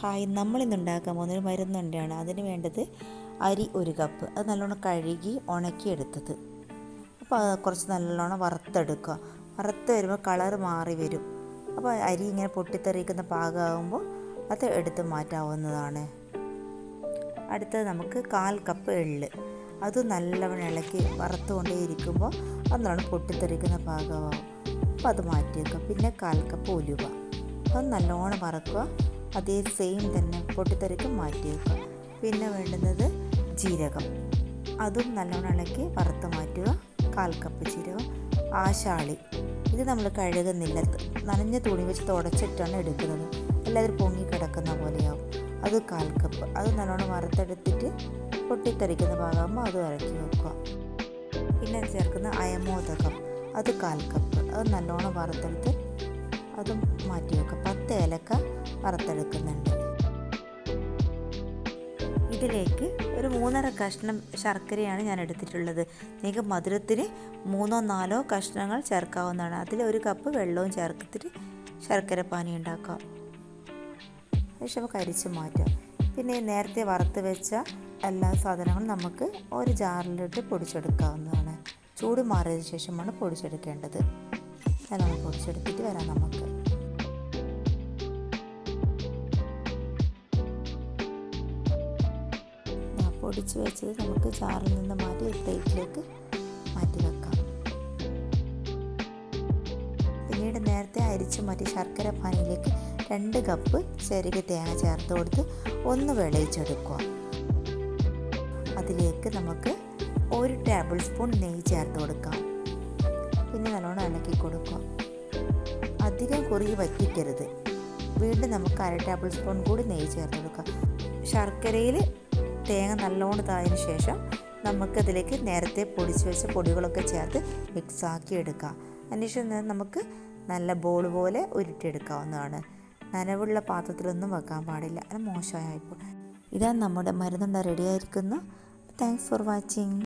Hi, നമ്മളിന്ന് ഉണ്ടാക്കാൻ പോകുന്നൊരു മരുന്നുണ്ടയാണ്. അതിന് വേണ്ടത് അരി 1 കപ്പ്, അത് നല്ലോണം കഴുകി ഉണക്കിയെടുത്തത്. അപ്പോൾ അത് കുറച്ച് നല്ലോണം വറുത്തെടുക്കുക. വറുത്ത് വരുമ്പോൾ കളർ മാറി വരും. അപ്പോൾ അരി ഇങ്ങനെ പൊട്ടിത്തെറിക്കുന്ന പാകമാകുമ്പോൾ അത് എടുത്ത് മാറ്റാവുന്നതാണ്. അടുത്തത് നമുക്ക് 1/4 കപ്പ് എള്ള്, അത് നല്ലവണ്ണം ഇളക്കി വറുത്തുകൊണ്ടേ ഇരിക്കുമ്പോൾ അത് നല്ലോണം പൊട്ടിത്തെറിക്കുന്ന പാകമാകും. അപ്പോൾ അത് മാറ്റി വെക്കുക. പിന്നെ 1/4 കപ്പ് ഉലുവ, അത് നല്ലോണം വറക്കുക. അതേ സെയിം തന്നെ പൊട്ടിത്തെറിക്ക് മാറ്റി വെക്കുക. പിന്നെ വേണ്ടുന്നത് ജീരകം, അതും നല്ലോണം ഇളക്കി വറുത്ത് മാറ്റുക. 1/4 കപ്പ് ജീരകം. ആശാളി, ഇത് നമ്മൾ കഴുകുന്നില്ല, നനഞ്ഞ തുണി വെച്ച് തുടച്ചിട്ടാണ് എടുക്കുന്നത്, അല്ലാതെ പൊങ്ങി കിടക്കുന്ന പോലെയാവും. അത് 1/4 കപ്പ്, അത് നല്ലോണം വറുത്തെടുത്തിട്ട് പൊട്ടിത്തെറിക്കുന്ന ഭാഗമാകുമ്പോൾ അത് ഇറക്കി വെക്കുക. പിന്നെ ചേർക്കുന്ന അയമോദകം, അത് 1/4 കപ്പ്, അത് നല്ലോണം വറുത്തെടുത്ത് അതും മാറ്റി വെക്കുക. 10 ഏലക്ക വറുത്തെടുക്കുന്നുണ്ട്. ഇതിലേക്ക് ഒരു 3.5 കഷ്ണം ശർക്കരയാണ് ഞാൻ എടുത്തിട്ടുള്ളത്. നിങ്ങൾക്ക് മധുരത്തിന് 3-4 കഷ്ണങ്ങൾ ചേർക്കാവുന്നതാണ്. അതിൽ 1 കപ്പ് വെള്ളവും ചേർത്തിട്ട് ശർക്കര പാനി ഉണ്ടാക്കാം. ശേഷം കരിച്ച് മാറ്റാം. പിന്നെ നേരത്തെ വറുത്ത് വെച്ച എല്ലാ സാധനങ്ങളും നമുക്ക് ഒരു ജാറിലിട്ട് പൊടിച്ചെടുക്കാവുന്നതാണ്. ചൂട് മാറിയതിന് ശേഷമാണ് പൊടിച്ചെടുക്കേണ്ടത്. നല്ലോണം പൊടിച്ചെടുത്തിട്ട് വരാം നമുക്ക്. പൊടിച്ച് വെച്ചത് നമുക്ക് ജാറിൽ നിന്ന് മാറ്റി ഒരു പ്ലേറ്റിലേക്ക് മാറ്റി വെക്കാം. പിന്നീട് നേരത്തെ അരിച്ചു മാറ്റി ശർക്കര പാനിയിലേക്ക് 2 കപ്പ് ചെറുകിയ തേങ്ങ ചേർത്ത് കൊടുത്ത് ഒന്ന് വിളയിച്ചെടുക്കുക. അതിലേക്ക് നമുക്ക് 1 ടേബിൾ സ്പൂൺ നെയ്യ് ചേർത്ത് കൊടുക്കാം. പിന്നെ നല്ലോണം ഇളക്കി കൊടുക്കുക. അധികം കുറുകി വറ്റിക്കരുത്. വീണ്ടും നമുക്ക് 1/2 ടേബിൾ സ്പൂൺ കൂടി നെയ്യ് ചേർത്ത് കൊടുക്കുക. ശർക്കരയിൽ തേങ്ങ നല്ലോണം തായതിനു ശേഷം നമുക്കതിലേക്ക് നേരത്തെ പൊടിച്ച് വെച്ച പൊടികളൊക്കെ ചേർത്ത് മിക്സാക്കി എടുക്കാം. അതിനുശേഷം നമുക്ക് നല്ല ബോൾ പോലെ ഉരുട്ടിയെടുക്കാവുന്നതാണ്. നനവുള്ള പാത്രത്തിലൊന്നും വെക്കാൻ പാടില്ല, അത് മോശമായിപ്പോൾ. ഇതാ നമ്മുടെ മരുന്നുണ്ട റെഡി ആയിരിക്കുന്നു. Thanks for watching.